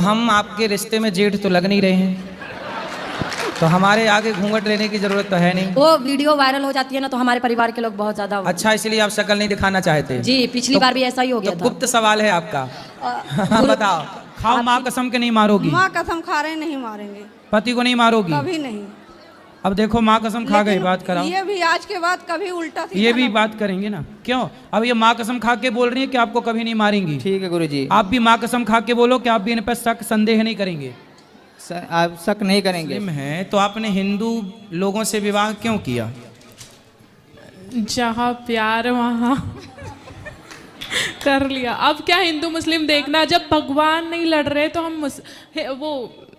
हम आपके रिश्ते में जेठ तो लग नहीं रहे हैं, तो हमारे आगे घूंघट लेने की जरूरत तो है नहीं। वो वीडियो वायरल हो जाती है ना, तो हमारे परिवार के लोग बहुत ज्यादा। अच्छा, इसलिए आप शक्ल नहीं दिखाना चाहते? जी, पिछली बार भी ऐसा ही हो गया था। गुप्त सवाल है आपका। बताओ, खाओ माँ कसम के नहीं मारोगी? माँ कसम खा रहे नहीं मारेंगे। पति को नहीं मारोगी? कभी नहीं। अब देखो माँ कसम खा गई, बात कराओ। ये भी आज के बाद कभी उल्टा ये भी बात करेंगे ना, क्यों? अब ये माँ कसम खा के बोल रही है कि आपको कभी नहीं मारेंगी। ठीक है गुरुजी, आप भी माँ कसम खा के बोलो कि आप भी इन पर शक संदेह नहीं करेंगे। आप शक नहीं करेंगे। मुस्लिम है तो आपने हिंदू लोगों से विवाह क्यों किया? जहाँ प्यार वहाँ कर लिया। अब क्या हिंदू मुस्लिम देखना, जब भगवान नहीं लड़ रहे तो हम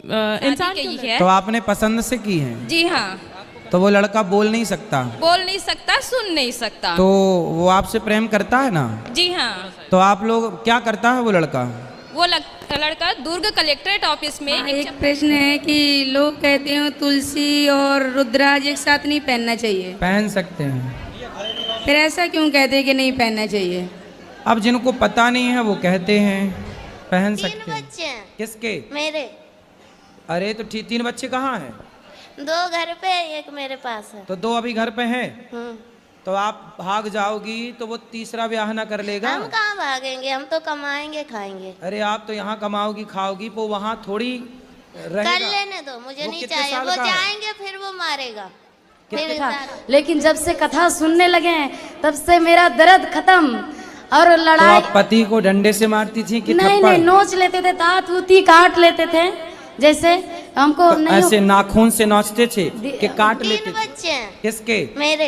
इंसान की है। तो आपने पसंद से की है? जी हाँ। तो वो लड़का बोल नहीं सकता? बोल नहीं सकता, सुन नहीं सकता। तो वो आपसे प्रेम करता है ना? जी हाँ। तो आप लोग क्या करता है वो लड़का? वो लड़का दुर्ग कलेक्ट्रेट ऑफिस में एक प्रश्न है कि लोग कहते हैं तुलसी और रुद्राज एक साथ नहीं पहनना चाहिए। पहन सकते हैं। फिर ऐसा क्यों कहते हैं कि नहीं पहनना चाहिए? अब जिनको पता नहीं है वो कहते हैं पहन सकते हैं। बच्चे हैं किसके? मेरे। अरे तो 3 बच्चे कहाँ हैं? 2 घर पे, एक मेरे पास है। तो 2 अभी घर पे हैं। तो आप भाग जाओगी तो वो तीसरा ब्याह ना कर लेगा? हम कहाँ भागेंगे, हम तो कमाएंगे खाएंगे। अरे आप तो यहाँ कमाओगी खाओगी, वो वहाँ थोड़ी रहेगा। कर लेने दो, मुझे नहीं चाहिए। वो जाएंगे फिर वो मारेगा। लेकिन जब से कथा सुनने लगे हैं तब से मेरा दर्द खत्म। और तो लड़ाई आप पति को डंडे से मारती थी कि नहीं थप्पड़? नहीं, नोच लेते थे, दांत उती काट लेते थे। जैसे हमको तो नहीं ऐसे नाखून से नोचते थे कि काट 3 लेते थे? बच्चे हैं किसके? मेरे।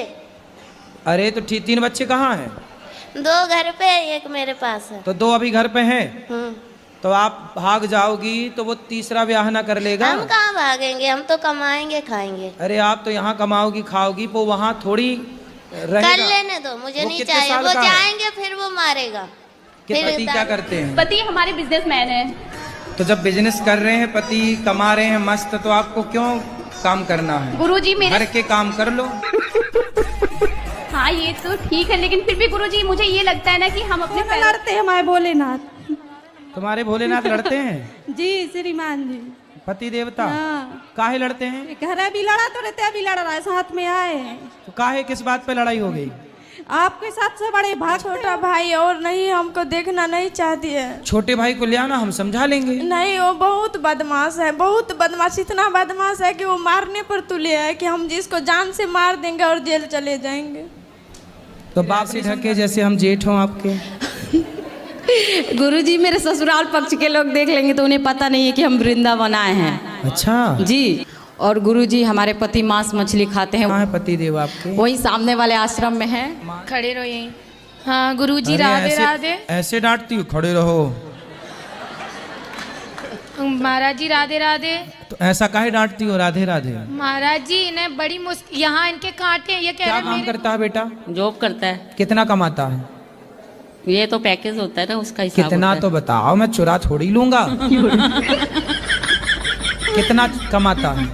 अरे तो 3 बच्चे कहाँ हैं? 2 घर पे, एक मेरे पास है। तो 2 अभी घर पे हैं। तो आप भाग जाओगी तो वो तीसरा ब्याह ना कर लेगा? हम कहाँ भागेंगे, हम तो कमाएंगे खाएंगे। अरे आप तो यहाँ कमाओगी खाओगी, वो वहाँ थोड़ी रहेगा। कर लेने दो, मुझे नहीं चाहिए। वो जाएंगे फिर वो मारेगा। पति क्या करते हैं? पति हमारे बिजनेसमैन है। तो जब बिजनेस कर रहे हैं, पति कमा रहे हैं मस्त, तो आपको क्यों काम करना है? गुरुजी मेरे घर के काम कर लो। हाँ ये तो ठीक है, लेकिन फिर भी गुरुजी मुझे ये लगता है ना कि हम अपने लड़ते हैं हमारे भोलेनाथ। तुम्हारे भोलेनाथ लड़ते हैं? जी श्रीमान जी। पति देवता? हाँ। काहे लड़ते हैं? घर भी लड़ा तो रहते, अभी लड़ रहा है, साथ में आए हैं। तो काहे किस बात पे लड़ाई हो गई? आपके साथ से बड़े भाई, छोटा भाई और नहीं, हमको देखना नहीं चाहती है। छोटे भाई को ले आना, हम समझा लेंगे। नहीं, वो बहुत बदमाश है, बहुत बदमाश। इतना बदमाश है कि वो मारने पर तुले है कि हम जिसको जान से मार देंगे और जेल चले जाएंगे। तो बाप से ढके जैसे हम जेठ हों आपके। गुरुजी मेरे ससुराल पक्ष के लोग देख लेंगे तो उन्हें पता नहीं है कि हम वृंदावन आए हैं। अच्छा जी। और गुरुजी हमारे पति मांस मछली खाते हैं। कहाँ है पति देव आपके? वही सामने वाले आश्रम में है। खड़े रहो यहीं। हाँ गुरुजी अरे राधे ऐसे- राधे। ऐसे डांटती हूँ, खड़े रहो। महाराज जी राधे राधे। तो ऐसा काहे डांटती हो? राधे राधे। महाराज जी इन्हें बड़ी मुश्किल, यहाँ इनके कांटे, ये कह क्या रहे काम मेरे करता है बेटा? जॉब करता है। कितना कमाता है? ये तो पैकेज होता है ना, उसका हिसाब कितना होता है। तो बताओ, मैं चुरा थोड़ी लूंगा। कितना कमाता है?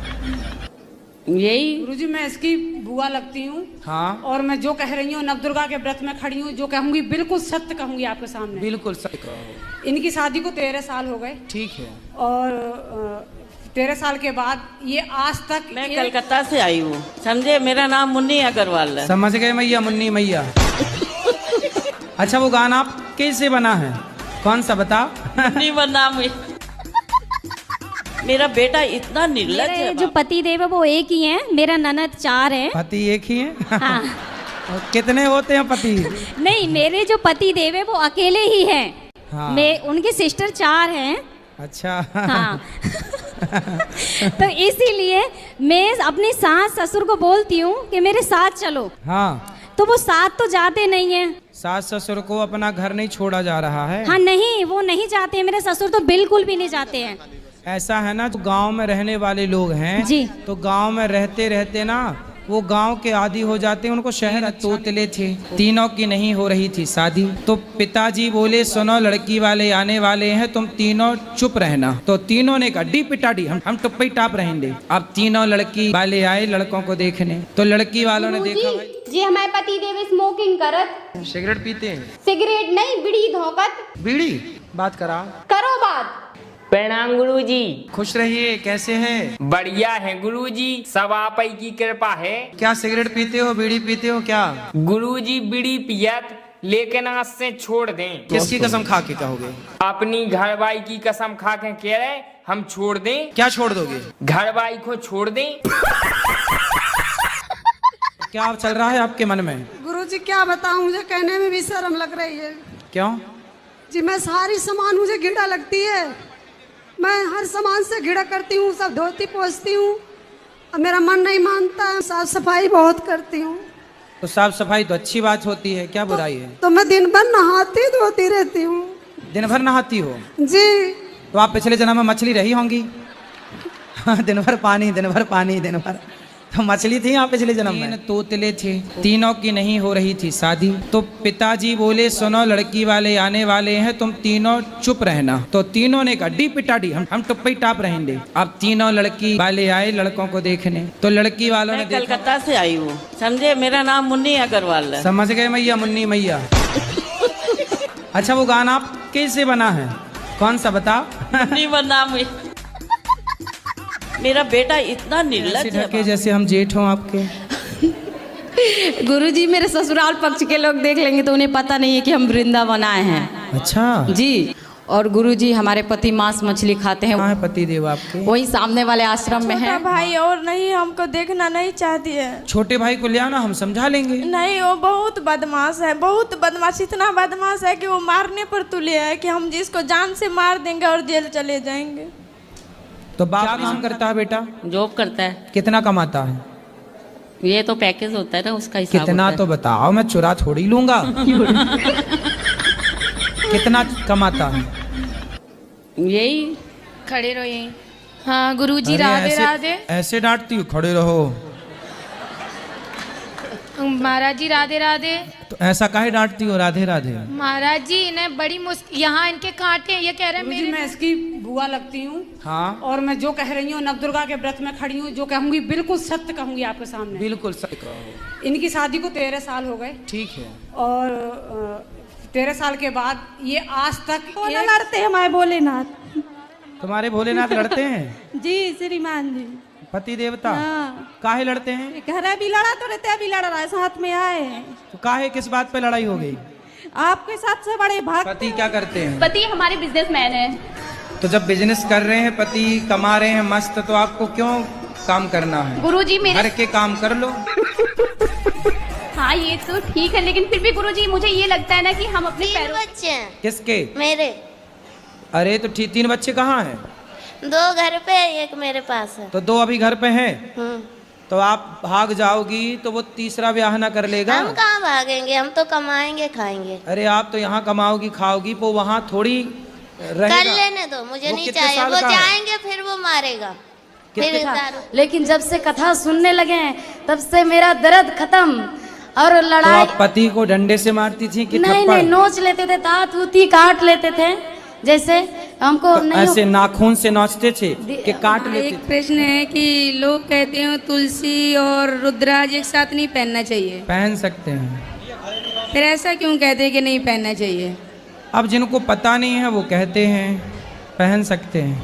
यही गुरुजी मैं इसकी बुआ लगती हूँ। हाँ। और मैं जो कह रही हूँ नवदुर्गा के व्रत में खड़ी हूँ, जो कहूँगी बिल्कुल सत्य कहूँगी आपके सामने। बिल्कुल सही कहो। इनकी शादी को 13 साल हो गए। ठीक है। और 13 साल के बाद ये आज तक मैं कलकत्ता से आई हूँ, समझे। मेरा नाम मुन्नी अग्रवाल है। समझ गए मैया, मुन्नी मैया। अच्छा वो गाना आप कैसे बना है? कौन सा बता? मुन्नी बना मेरा बेटा इतना निर्लज है। जो पति देव है वो एक ही है, मेरा ननद 4 है। पति एक ही है? हाँ। और कितने होते हैं पति? नहीं, मेरे जो पति देव है वो अकेले ही हैं। हाँ। मैं उनकी सिस्टर 4 हैं। अच्छा। हाँ। तो इसीलिए मैं अपनी सास ससुर को बोलती हूँ कि मेरे साथ चलो। हाँ। तो वो साथ तो जाते नहीं है। सास ससुर को अपना घर नहीं छोड़ा जा रहा है? हाँ नहीं, वो नहीं जाते हैं। मेरे ससुर तो बिल्कुल भी नहीं जाते हैं। ऐसा है ना, जो गांव में रहने वाले लोग हैं जी, तो गांव में रहते रहते ना वो गांव के आदी हो जाते हैं, उनको शहर तोतले थे। तीनों की नहीं हो रही थी शादी, तो पिताजी बोले सुनो लड़की वाले आने वाले हैं, तुम तीनों चुप रहना। तो तीनों ने कहा डी पिटाडी, हम टुप्पे ही टाप रहेंगे। अब तीनों लड़की वाले आए लड़कों को देखने, तो लड़की वालों ने देखा भाई जी हमारे पति देव स्मोकिंग करत, सिगरेट पीते हैं। सिगरेट नहीं बीड़ी धोकत। बीड़ी बात करा करो बात। प्रणाम गुरुजी। खुश रहिए। कैसे हैं? बढ़िया है गुरुजी, सब आप ही की कृपा है। क्या सिगरेट पीते हो, बीड़ी पीते हो क्या? गुरुजी बीड़ी पियत, लेकिन आज से छोड़ दें। किसकी कसम खा के कहोगे? अपनी घरवाई की कसम खा के कह रहे हम छोड़ दें। क्या छोड़ दोगे? घरवाई को छोड़ दें। क्या चल रहा है आपके मन में? गुरुजी क्या बताऊं, मुझे कहने में भी शर्म लग रही है। क्यों? जी मैं सारी सामान मुझे घिड़ा लगती है, मैं हर सामान से घिड़ा करती हूँ, सब धोती पोंछती हूँ, अब मेरा मन नहीं मानता है। साफ सफाई बहुत करती हूँ। तो साफ सफाई तो अच्छी बात होती है, क्या बुराई है? तो मैं दिन भर नहाती धोती रहती हूँ। दिन भर नहाती हो? जी। तो आप पिछले जन्म में मछली रही होंगी। दिन भर पानी, दिन भर पानी, दिन भर तो मछली थी आप पिछले जन्म में। तोतले थे, तीनों की नहीं हो रही थी शादी। तो पिताजी बोले सुनो लड़की वाले आने वाले हैं, तुम तीनों चुप रहना। तो तीनों ने कहा डी पिटाडी, हम टुप्पी टाप रहेंगे। अब तीनों लड़की वाले आए लड़कों को देखने, तो लड़की वालों ने देखा। कलकत्ता से आई हूँ, समझे, मेरा नाम मुन्नी अग्रवाल है। समझ गए मैया, मुन्नी मैया। अच्छा वो गाना आप कैसे बना है, कौन सा बता? मुन्नी बना मेरा बेटा इतना निर्लज है। जैसे हम जेठ हों आपके। गुरुजी मेरे ससुराल पक्ष के लोग देख लेंगे तो उन्हें पता नहीं है कि हम वृंदावन आए हैं। अच्छा जी। और गुरुजी हमारे पति मांस मछली खाते हैं। कहाँ है पति देव आपके? वही सामने वाले आश्रम में है। भाई और नहीं, हमको देखना नहीं चाहती है। छोटे भाई को ले आना, हम समझा लेंगे। नहीं, वो बहुत बदमाश है, बहुत बदमाश, इतना बदमाश है कि वो मारने पर तुले है कि हम जिसको जान से मार देंगे और जेल चले जाएंगे। तो बाप क्या काम करता है बेटा? जॉब करता है। कितना कमाता है? ये तो पैकेज होता है ना, उसका हिसाब कितना होता है। तो बताओ, मैं चुरा थोड़ी लूंगा। कितना कमाता है? यही खड़े रहो यहीं। हाँ गुरुजी राधे राधे। ऐसे डांटती हूँ, खड़े रहो। महाराज जी राधे राधे। तो ऐसा काहे डांटती हो राधे राधे? महाराज जी इन्हें बड़ी मुश्किल, यहाँ इनके कांटे हैं, ये कह रहे हैं गुरुजी मैं इसकी बुआ लगती हूँ। हाँ। और मैं जो कह रही हूँ नवदुर्गा के व्रत में खड़ी हूँ, जो कहूँगी बिल्कुल सत्य कहूँगी आपके सामने। बिल्कुल सही कहो। इनकी शादी को 13 साल हो गए। ठीक है। और 13 साल के बाद ये आज तक लड़ते हैं। मैं भोलेनाथ, तुम्हारे भोलेनाथ लड़ते हैं? जी श्रीमान जी। पति देवता काहे लड़ते हैं? घर भी लड़ा तो रहते, अभी लड़ रहा है, साथ में आए हैं। तो काहे किस बात पे लड़ाई हो गई? आपके साथ से बड़े भाग। पति क्या करते हैं? पति हमारे बिजनेसमैन है। तो जब बिजनेस कर रहे हैं, पति कमा रहे हैं मस्त, तो आपको क्यों काम करना है? गुरुजी मेरे घर के काम कर लो। हाँ ये तो ठीक है, लेकिन फिर भी गुरुजी मुझे ये लगता है ना कि हम अपने 3 बच्चे हैं किसके? मेरे। अरे तो 3 बच्चे कहाँ हैं? 2 घर पे, 1 मेरे पास है। तो 2 अभी घर पे हैं। तो आप भाग जाओगी तो वो तीसरा ब्याह ना कर लेगा? हम कहाँ भागेंगे, हम तो कमाएंगे खाएंगे। अरे आप तो यहाँ कमाओगी खाओगी, वो वहाँ थोड़ी रहेगा। कर लेने दो, मुझे नहीं चाहिए। वो जाएंगे फिर वो मारेगा। फिर लेकिन जब से कथा सुनने लगे हैं तब से मेरा दर्द खत्म। और तो लड़ाई आप पति को डंडे से मारती थी कि नहीं थप्पड़? नहीं, नोच लेते थे, दांत उती काट लेते थे, जैसे हमको तो नहीं ऐसे नाखून से नोचते थे कि काट लेते एक थे? प्रश्न है कि लोग कहते हैं तुलसी और रुद्राज एक साथ नहीं पहनना चाहिए, पहन सकते हैं। फिर ऐसा क्यों कहते हैं कि नहीं पहनना चाहिए? अब जिनको पता नहीं है वो कहते हैं, पहन सकते हैं।